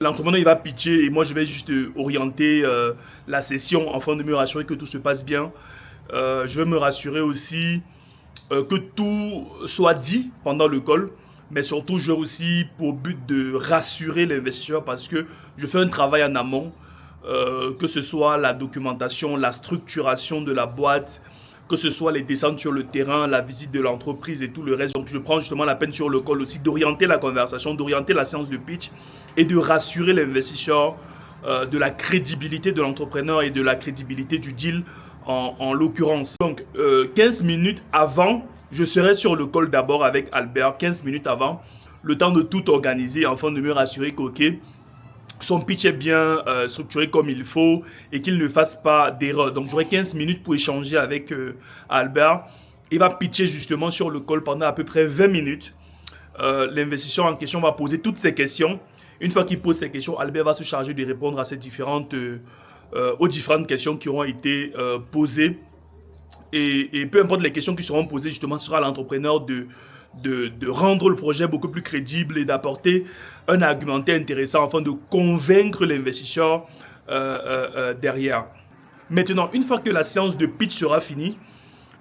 L'entrepreneur, il va pitcher et moi, je vais juste orienter la session afin de me rassurer que tout se passe bien. Je vais me rassurer aussi que tout soit dit pendant le call, mais surtout, j'ai aussi pour but de rassurer l'investisseur parce que je fais un travail en amont, que ce soit la documentation, la structuration de la boîte, que ce soit les descentes sur le terrain, la visite de l'entreprise et tout le reste. Donc, je prends justement la peine sur le call aussi d'orienter la conversation, d'orienter la séance de pitch et de rassurer l'investisseur de la crédibilité de l'entrepreneur et de la crédibilité du deal en l'occurrence. Donc, 15 minutes avant, je serai sur le call d'abord avec Albert, 15 minutes avant, le temps de tout organiser afin de me rassurer qu'ok, son pitch est bien structuré comme il faut et qu'il ne fasse pas d'erreur. Donc, j'aurai 15 minutes pour échanger avec Albert. Il va pitcher justement sur le call pendant à peu près 20 minutes. L'investisseur en question va poser toutes ses questions. Une fois qu'il pose ses questions, Albert va se charger de répondre à aux différentes questions qui auront été posées. Et peu importe les questions qui seront posées, justement, ce sera à l'entrepreneur de rendre le projet beaucoup plus crédible et d'apporter un argumentaire intéressant afin de convaincre l'investisseur derrière. Maintenant, une fois que la séance de pitch sera finie,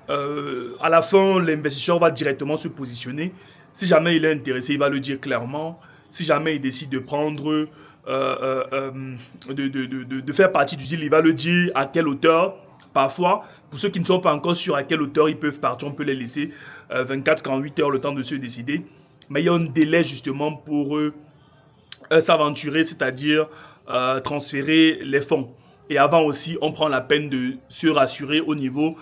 à la fin, l'investisseur va directement se positionner. Si jamais il est intéressé, il va le dire clairement. Si jamais il décide de prendre, de faire partie du deal, il va le dire à quelle hauteur. Parfois, pour ceux qui ne sont pas encore sûrs à quelle hauteur ils peuvent partir, on peut les laisser 24-48 heures le temps de se décider. Mais il y a un délai justement pour eux s'aventurer, c'est-à-dire transférer les fonds. Et avant aussi, on prend la peine de se rassurer au niveau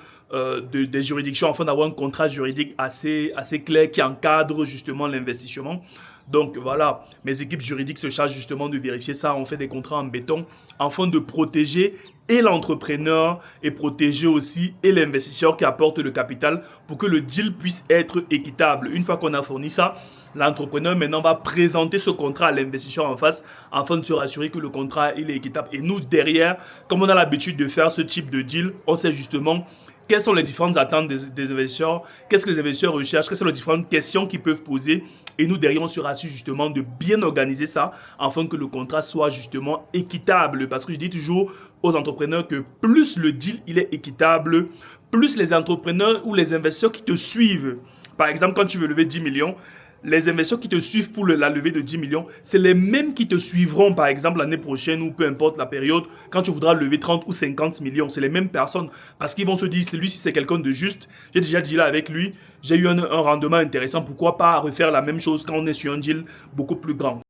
des juridictions afin d'avoir un contrat juridique assez clair qui encadre justement l'investissement. Donc voilà, mes équipes juridiques se chargent justement de vérifier ça. On fait des contrats en béton afin de protéger et l'entrepreneur et protéger aussi et l'investisseur qui apporte le capital pour que le deal puisse être équitable. Une fois qu'on a fourni ça, l'entrepreneur maintenant va présenter ce contrat à l'investisseur en face afin de se rassurer que le contrat il est équitable. Et nous derrière, comme on a l'habitude de faire ce type de deal, on sait justement quelles sont les différentes attentes des investisseurs, qu'est-ce que les investisseurs recherchent, quelles sont les différentes questions qu'ils peuvent poser. Et nous, derrière, on se rassure justement de bien organiser ça afin que le contrat soit justement équitable. Parce que je dis toujours aux entrepreneurs que plus le deal il est équitable, plus les entrepreneurs ou les investisseurs qui te suivent. Par exemple, quand tu veux lever 10 millions, les investisseurs qui te suivent pour la levée de 10 millions, c'est les mêmes qui te suivront, par exemple, l'année prochaine ou peu importe la période, quand tu voudras lever 30 ou 50 millions. C'est les mêmes personnes parce qu'ils vont se dire, celui-ci, c'est quelqu'un de juste. J'ai déjà dit là avec lui, j'ai eu un rendement intéressant. Pourquoi pas refaire la même chose quand on est sur un deal beaucoup plus grand?